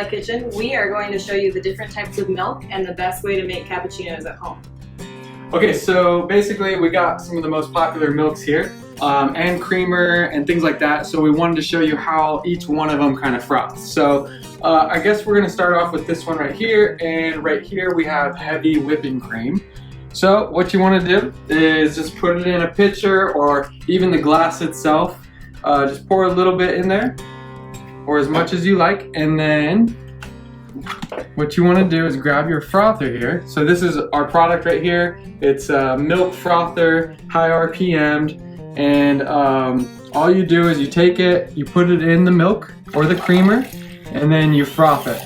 Zulay Kitchen. We are going to show you the different types of milk and the best way to make cappuccinos at home. Okay, so basically we got some of the most popular milks here and creamer and things like that. So we wanted to show you how each one of them kind of froths. So I guess we're gonna start off with this one right here, and right here we have heavy whipping cream. So what you wanna do is just put it in a pitcher or even the glass itself. Just pour a little bit in there, or as much as you like, and then what you want to do is grab your frother here. So this is our product right here. It's a milk frother, high RPM'd, and all you do is you take it, you put it in the milk or the creamer, and then you froth it.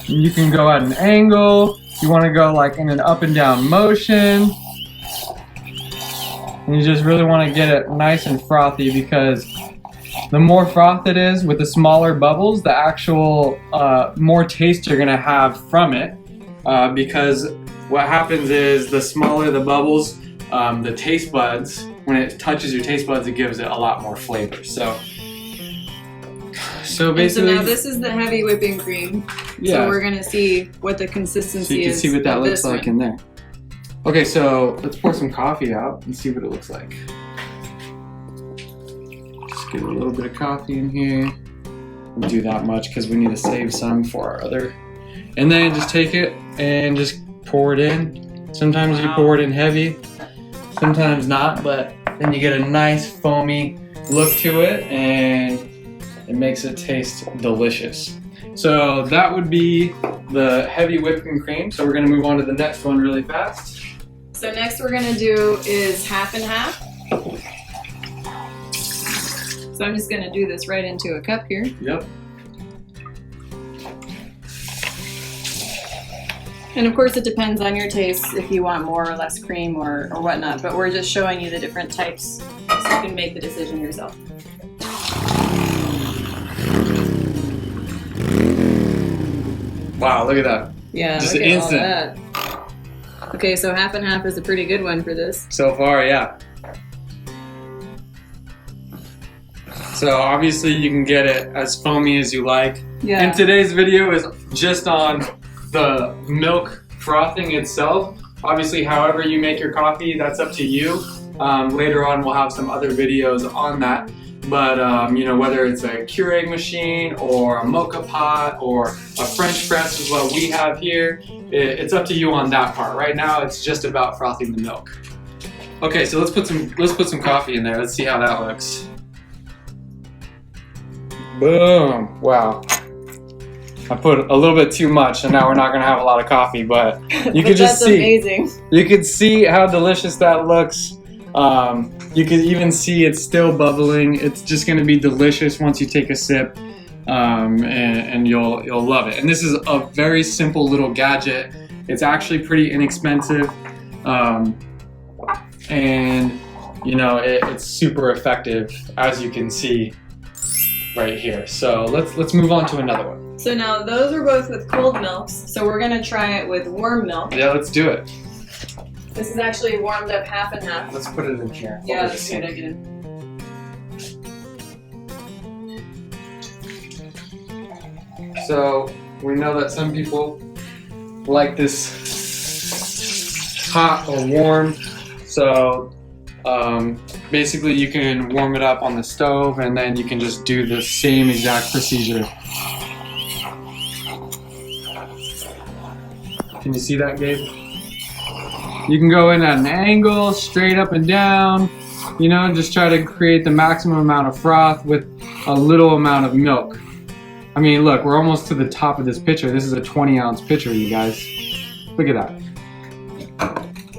You can go at an angle. You want to go like in an up and down motion. And you just really want to get it nice and frothy, because the more froth it is with the smaller bubbles, the actual more taste you're going to have from it. Because what happens is the smaller the bubbles, the taste buds, when it touches your taste buds, it gives it a lot more flavor. So basically, so now this is the heavy whipping cream. Yeah. So we're gonna see what the consistency is. So you can see what that looks like in there. Okay, so let's pour some coffee out and see what it looks like. Just get a little bit of coffee in here. Don't do that much because we need to save some for our other. And then just take it and just pour it in. Sometimes you pour it in heavy, sometimes not, but then you get a nice foamy look to it, and it makes it taste delicious. So that would be the heavy whipping cream. So we're gonna move on to the next one really fast. So next we're gonna do is half and half. So I'm just gonna do this right into a cup here. Yep. And of course it depends on your taste if you want more or less cream or whatnot, but we're just showing you the different types so you can make the decision yourself. Wow, look at that. Yeah, just look at instant. all that. Okay, so half and half is a pretty good one for this. So far, yeah. So obviously you can get it as foamy as you like. Yeah. And today's video is just on the milk frothing itself. Obviously, however you make your coffee, that's up to you. Later on, we'll have some other videos on that. But you know, whether it's a Keurig machine or a mocha pot or a French press is what we have here, it's up to you on that part. Right now, it's just about frothing the milk. Okay, so let's put some coffee in there. Let's see how that looks. Boom! Wow. I put a little bit too much, and now we're not gonna have a lot of coffee. But you can just see. Amazing. You can see how delicious that looks. You can even see it's still bubbling. It's just going to be delicious once you take a sip, and you'll love it. And this is a very simple little gadget. It's actually pretty inexpensive, and you know it's super effective, as you can see right here. So let's move on to another one. So now those are both with cold milks. So we're going to try it with warm milk. Yeah, let's do it. This is actually warmed up half and half. Let's put it in here. Yeah, that's a good idea. So we know that some people like this hot or warm. So basically you can warm it up on the stove, and then you can just do the same exact procedure. Can you see that, Gabe? You can go in at an angle, straight up and down, you know, just try to create the maximum amount of froth with a little amount of milk. I mean, look, we're almost to the top of this pitcher. This is a 20-ounce pitcher, you guys. Look at that.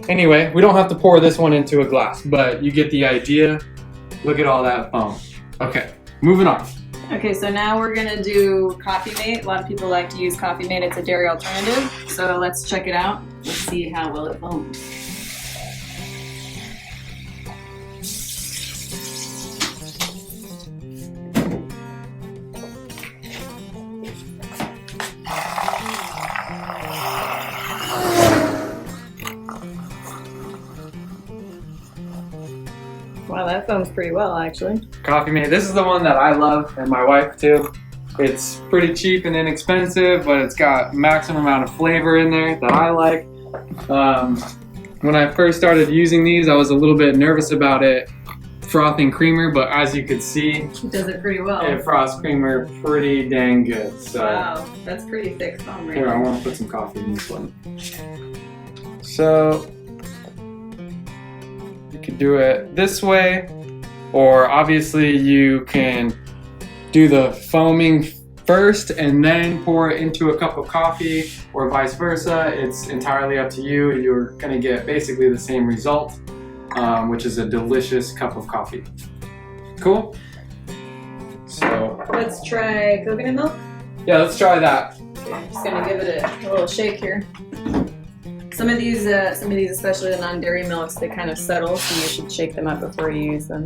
Anyway, we don't have to pour this one into a glass, but you get the idea. Look at all that foam. Okay, moving on. Okay, so now we're gonna do Coffee Mate. A lot of people like to use Coffee Mate. It's a dairy alternative. So let's check it out. Let's see how well it foams. Wow, foams pretty well, actually. Coffee mate. This is the one that I love, and my wife too. It's pretty cheap and inexpensive, but it's got maximum amount of flavor in there that I like. When I first started using these, I was a little bit nervous about it frothing creamer, but as you could see, It does it pretty well. it froths creamer pretty dang good. So Wow, that's pretty thick foam right here, I there. want to put some coffee in this one. So you could do it this way, or obviously you can do the foaming first and then pour it into a cup of coffee, or vice versa. It's entirely up to you. You're gonna get basically the same result, which is a delicious cup of coffee. Cool? So Let's try coconut milk. yeah, let's try that. Okay, I'm just gonna give it a little shake here. Some of these, especially the non-dairy milks, they kind of settle, so you should shake them up before you use them.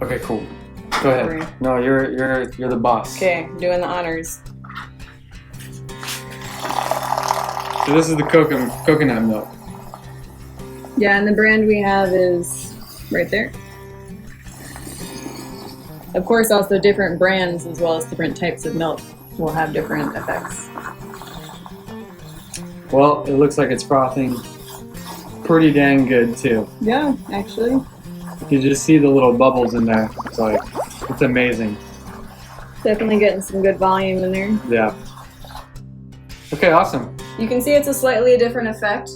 Okay, cool. Go ahead. No, you're the boss. Okay, doing the honors. So this is the coconut milk. Yeah, and the brand we have is right there. Of course, also different brands as well as different types of milk will have different effects. Well, it looks like it's frothing pretty dang good too. Yeah, actually. You can just see the little bubbles in there. It's amazing. Definitely getting some good volume in there. Yeah. Okay, awesome. You can see it's a slightly different effect,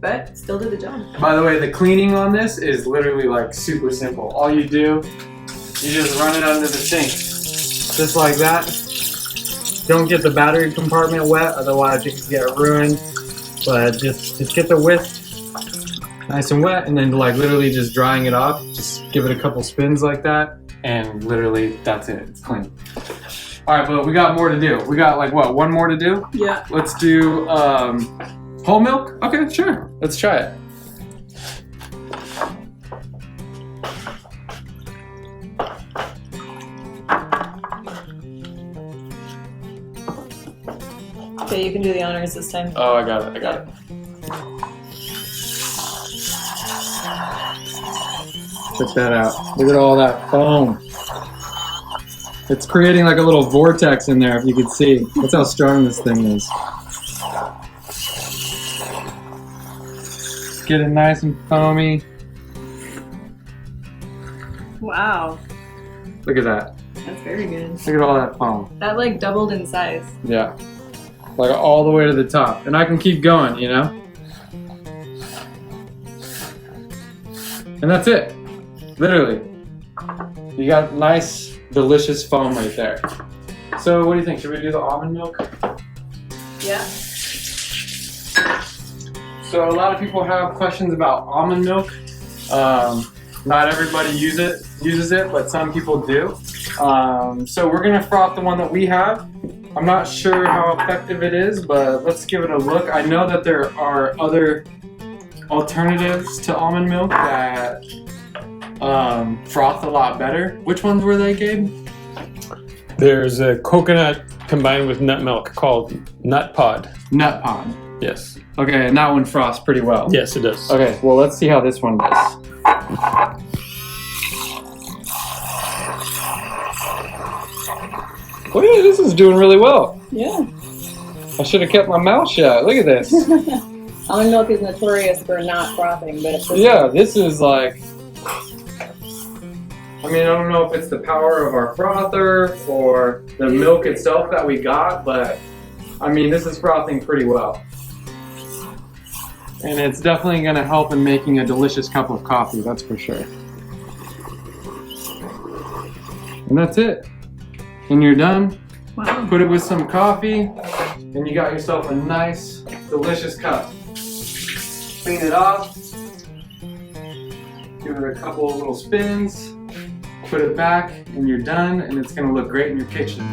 but still did the job. By the way, the cleaning on this is literally like super simple. All you do, you just run it under the sink. Just like that. Don't get the battery compartment wet, otherwise it can get ruined. But just get the whisk nice and wet, and then like literally just drying it off. Just give it a couple spins like that, and literally that's it. It's clean. All right, but we got more to do. We got like what, one more to do? Yeah. Let's do whole milk. Okay, sure. Let's try it. Okay, you can do the honors this time. Oh, I got it. I got it. Check that out. Look at all that foam. It's creating like a little vortex in there, if you could see. That's how strong this thing is. Get it nice and foamy. Wow, Look at that. that's very good. Look at all that foam. That like doubled in size. Yeah. Like all the way to the top. And I can keep going, you know? And that's it. Literally. You got nice, delicious foam right there. So what do you think? Should we do the almond milk? Yeah. So a lot of people have questions about almond milk. Not everybody uses it, but some people do. So we're gonna froth the one that we have. I'm not sure how effective it is, but let's give it a look. I know that there are other alternatives to almond milk that froth a lot better. Which ones were they, Gabe? There's a coconut combined with nut milk called Nut Pod. Nut Pod. Yes. Okay, and that one froths pretty well. Yes, it does. Okay, well let's see how this one does. Look at this is doing really well. Yeah. I should have kept my mouth shut. Look at this. Almond milk is notorious for not frothing, but it's Yeah, this is like, I mean, I don't know if it's the power of our frother or the milk itself that we got, but I mean, this is frothing pretty well. And it's definitely gonna help in making a delicious cup of coffee, that's for sure. And that's it. And you're done. Wow. Put it with some coffee, and you got yourself a nice, delicious cup. Clean it off. Give it a couple of little spins. Put it back, and you're done, and it's gonna look great in your kitchen.